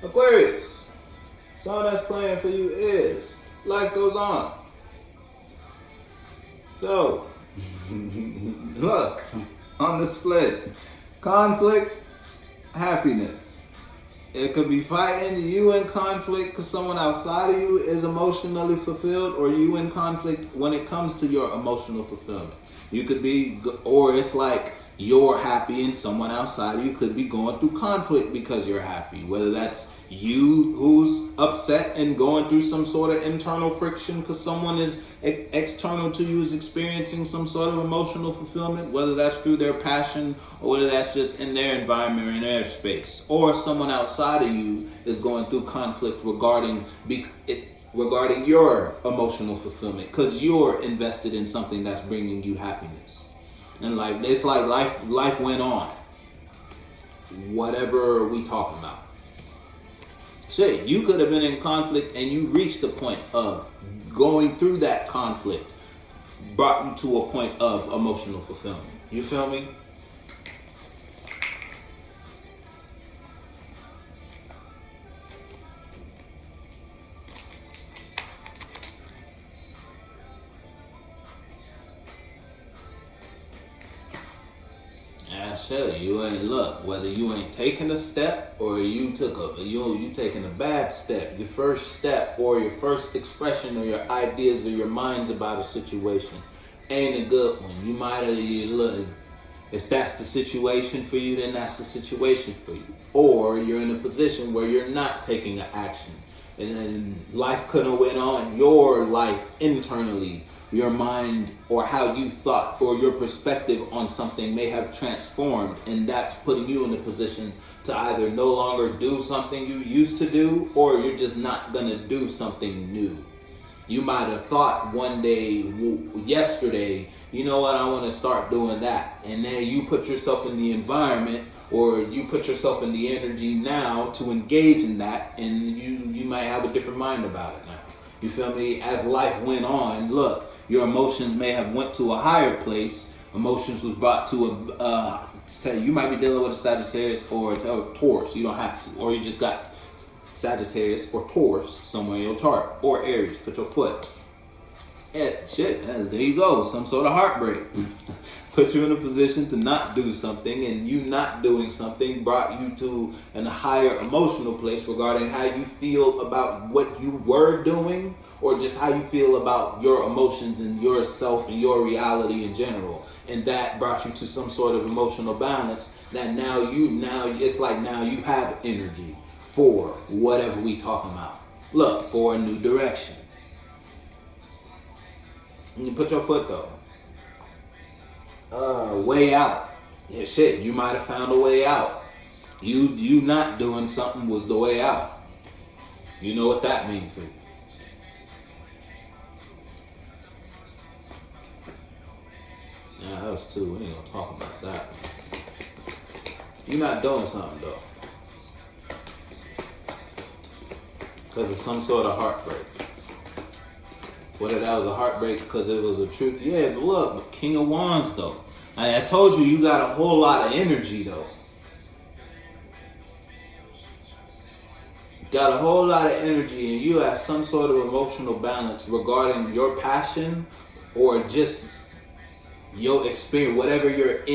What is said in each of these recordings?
Aquarius, song that's playing for you is Life Goes On. So, look, on the split, conflict, happiness. It could be fighting, you in conflict because someone outside of you is emotionally fulfilled, or you in conflict when it comes to your emotional fulfillment. You could be, or it's like you're happy and someone outside of you could be going through conflict because you're happy. Whether that's you who's upset and going through some sort of internal friction because someone is external to you is experiencing some sort of emotional fulfillment, whether that's through their passion or whether that's just in their environment or in their space, or someone outside of you is going through conflict regarding your emotional fulfillment because you're invested in something that's bringing you happiness. And like it's like life went on. Whatever we talking about. Shit, you could have been in conflict and you reached the point of going through that conflict brought you to a point of emotional fulfillment. You feel me? Shit, you ain't look. Whether you ain't taking a step or you taking a bad step, your first step or your first expression or your ideas or your minds about a situation ain't a good one. You might have look. If that's the situation for you, then that's the situation for you. Or you're in a position where you're not taking an action, and then life could have went on. Your life internally, your mind or how you thought or your perspective on something may have transformed, and that's putting you in a position to either no longer do something you used to do, or you're just not gonna do something new. You might have thought one day, yesterday, you know what, I want to start doing that. And then you put yourself in the environment or you put yourself in the energy now to engage in that, and you might have a different mind about it now. You feel me? As life went on, look, your emotions may have went to a higher place. Emotions was brought to say you might be dealing with a Sagittarius or a Taurus. You don't have to. Or you just got Sagittarius or Taurus somewhere in your chart. Or Aries, put your foot. Yeah, shit, there you go. Some sort of heartbreak. Put you in a position to not do something, and you not doing something brought you to a higher emotional place regarding how you feel about what you were doing, or just how you feel about your emotions and yourself and your reality in general. And that brought you to some sort of emotional balance that now it's like now you have energy for whatever we talking about. Look, for a new direction. And you put your foot though. Way out. Yeah, shit, you might have found a way out. You not doing something was the way out. You know what that means for you. Yeah, that was two. We ain't gonna talk about that. You're not doing something though. Because of some sort of heartbreak. Whether that was a heartbreak because it was a truth. Yeah, but look, King of Wands though. I told you got a whole lot of energy though. Got a whole lot of energy, and you have some sort of emotional balance regarding your passion or just your experience, whatever you're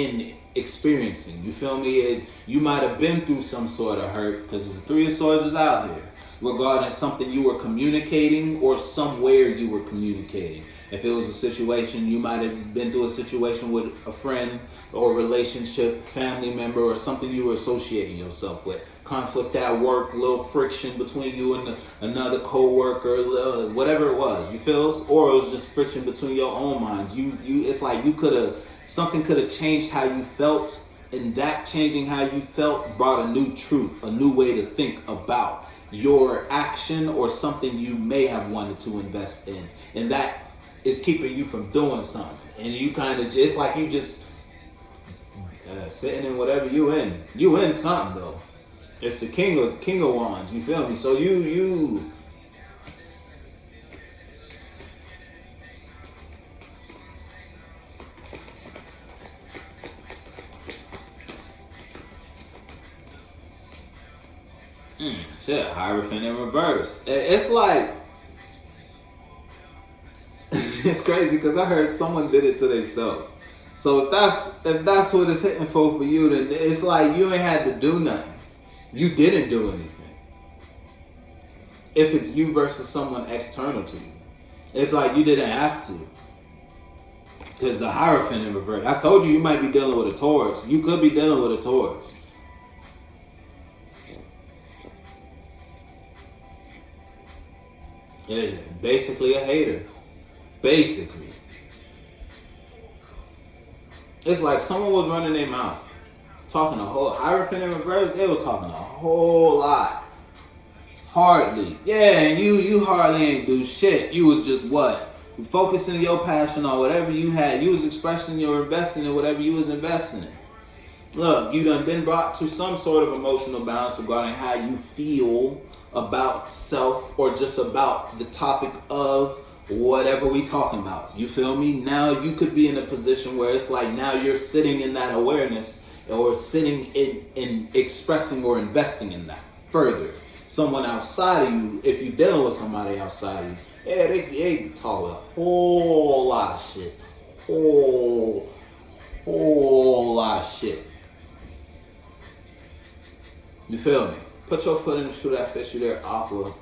experiencing. You feel me? You might have been through some sort of hurt because the Three of Swords is out here regarding something you were communicating or somewhere you were communicating. If it was a situation, you might have been through a situation with a friend or a relationship, family member, or something you were associating yourself with. Conflict at work, little friction between you and another co-worker, whatever it was, you feel? Or it was just friction between your own minds. It's like something could have changed how you felt, and that changing how you felt brought a new truth, a new way to think about your action or something you may have wanted to invest in. And that is keeping you from doing something. And you kind of, it's like you just sitting in whatever you in. You in something though. It's the King of Wands, you feel me? So you Shit, Hierophant in reverse. It's like, it's crazy because I heard someone did it to themselves. So if that's what it's hitting for you, then it's like you ain't had to do nothing. You didn't do anything. If it's you versus someone external to you, it's like you didn't have to. Because the Hierophant in reverse. I told you might be dealing with a Taurus. You could be dealing with a Taurus. Yeah, basically a hater. Basically. It's like someone was running their mouth. Talking a whole Hierophant in reverse, they were talking a whole lot. Hardly. Yeah, and you hardly ain't do shit. You was just what? Focusing your passion on whatever you had. You was expressing your investing in whatever you was investing in. Look, you done been brought to some sort of emotional balance regarding how you feel about self or just about the topic of whatever we talking about. You feel me? Now you could be in a position where it's like now you're sitting in that awareness or sitting in expressing or investing in that further. Someone outside of you, if you're dealing with somebody outside of you, yeah, they talk a whole lot of shit. Whole lot of shit. You feel me? Put your foot in the shoe that fits you there, Aqua.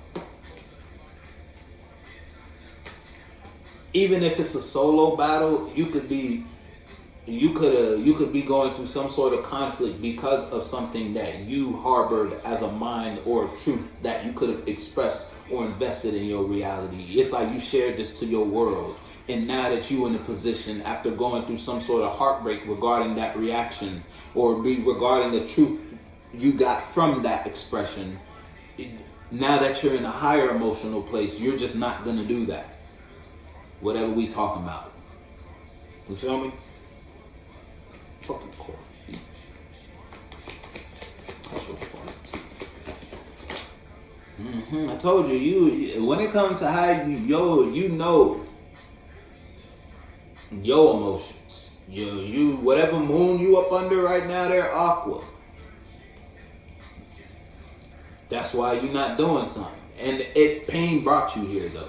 Even if it's a solo battle, you could be going through some sort of conflict because of something that you harbored as a mind or a truth that you could have expressed or invested in your reality. It's like you shared this to your world, and now that you in a position after going through some sort of heartbreak regarding that reaction or regarding the truth you got from that expression, now that you're in a higher emotional place, you're just not gonna do that. Whatever we talking about. You feel me? Fucking coffee. I told you, when it comes to how you know your emotions. You whatever moon you up under right now, they're Aqua. That's why you're not doing something. And pain brought you here though.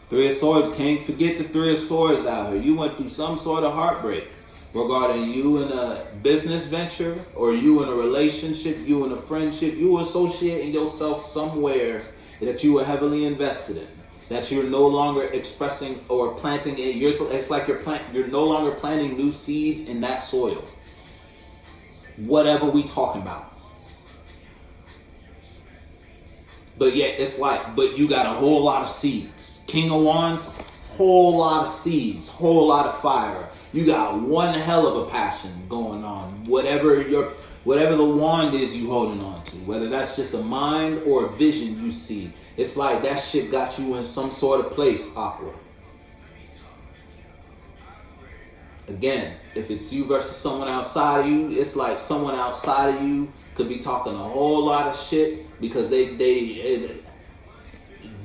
Three of Swords, can't forget the Three of Swords out here. You went through some sort of heartbreak regarding you in a business venture or you in a relationship, you in a friendship. You were associating yourself somewhere that you were heavily invested in, that you're no longer expressing or planting in. It's like you're no longer planting new seeds in that soil. Whatever we talking about. But yet it's like, but you got a whole lot of seeds. King of Wands, whole lot of seeds, whole lot of fire. You got one hell of a passion going on. Whatever the wand is you holding on to, whether that's just a mind or a vision you see, it's like that shit got you in some sort of place, Aqua. Again, if it's you versus someone outside of you, it's like someone outside of you could be talking a whole lot of shit because the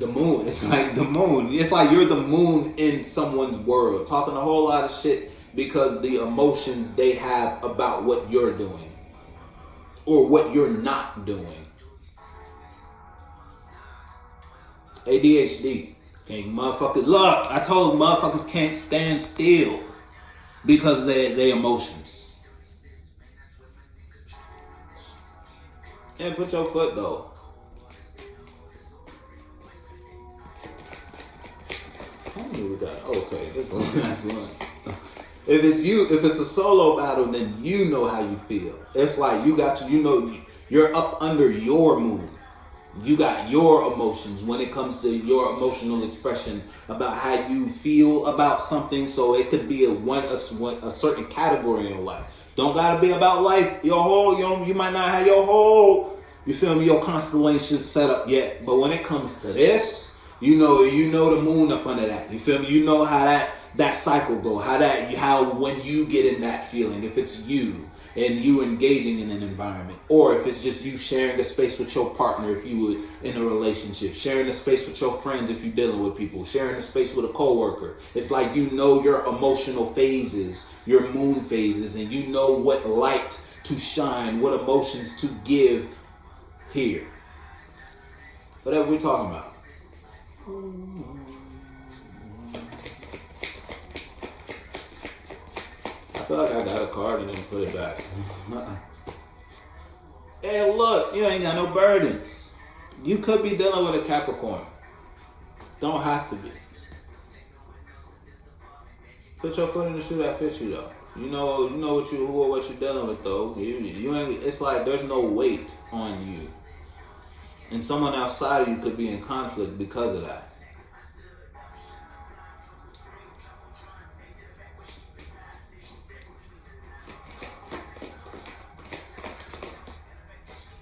moon. It's like the moon. It's like you're the moon in someone's world, talking a whole lot of shit because the emotions they have about what you're doing or what you're not doing. ADHD. Can't motherfuckers look. I told motherfuckers can't stand still because of their emotions. And put your foot though. We got okay. This one, that's one. If it's a solo battle, then you know how you feel. It's like you're up under your moon. You got your emotions when it comes to your emotional expression about how you feel about something. So it could be a certain category in your life. Don't gotta be about life. Your whole, you might not have your whole, you feel me, your constellation set up yet. But when it comes to this, you know the moon up under that. You feel me? You know how that cycle go. How when you get in that feeling, if it's you and you engaging in an environment, or if it's just you sharing a space with your partner, if you were in a relationship, sharing a space with your friends, if you're dealing with people, sharing a space with a coworker. It's like you know your emotional phases, your moon phases, and you know what light to shine, what emotions to give here. Whatever we talking about. I feel like I got a card and then put it back. Hey, look, you ain't got no burdens. You could be dealing with a Capricorn. Don't have to be. Put your foot in the shoe that fits you though. You know what you're dealing with though. You ain't. It's like there's no weight on you, and someone outside of you could be in conflict because of that.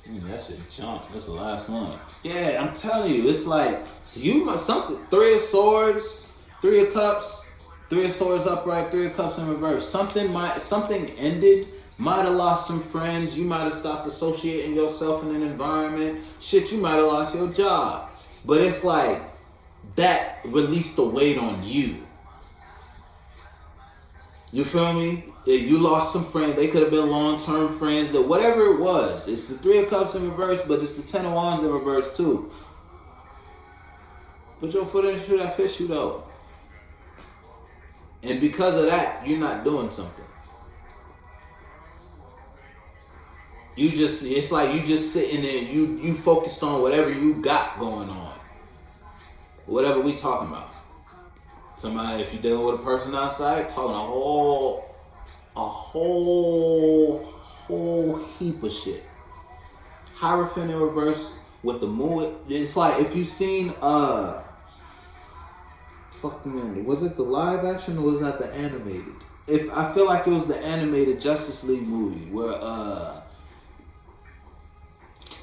That shit jump. That's the last one. Yeah, I'm telling you, it's like so you must something. 3 of Swords, 3 of Cups. 3 of Swords upright, 3 of Cups in reverse. Something ended. Might have lost some friends. You might have stopped associating yourself in an environment. Shit, you might have lost your job. But it's like that released the weight on you. You feel me? You lost some friends. They could have been long-term friends. That whatever it was. It's the 3 of Cups in reverse, but it's the 10 of Wands in reverse too. Put your foot in the shoe that fits you though. And because of that, you're not doing something. It's like you just sitting there, you focused on whatever you got going on. Whatever we talking about. Somebody, if you're dealing with a person outside, talking a whole heap of shit. Hierophant in reverse with the moon. It's like if you seen was it the live action or was that the animated? I feel like it was the animated Justice League movie where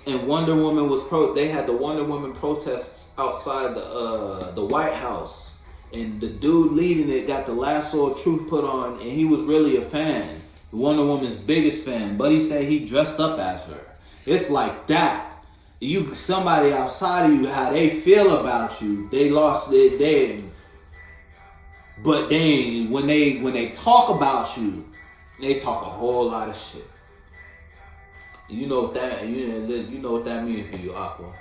and Wonder Woman they had the Wonder Woman protests outside the White House, and the dude leading it got the lasso of truth put on, and he was really a fan, Wonder Woman's biggest fan, but he said he dressed up as her. It's like that. Somebody outside of you, how they feel about you, they lost it. But then when they talk about you, they talk a whole lot of shit. You know what that means for you, Aqua.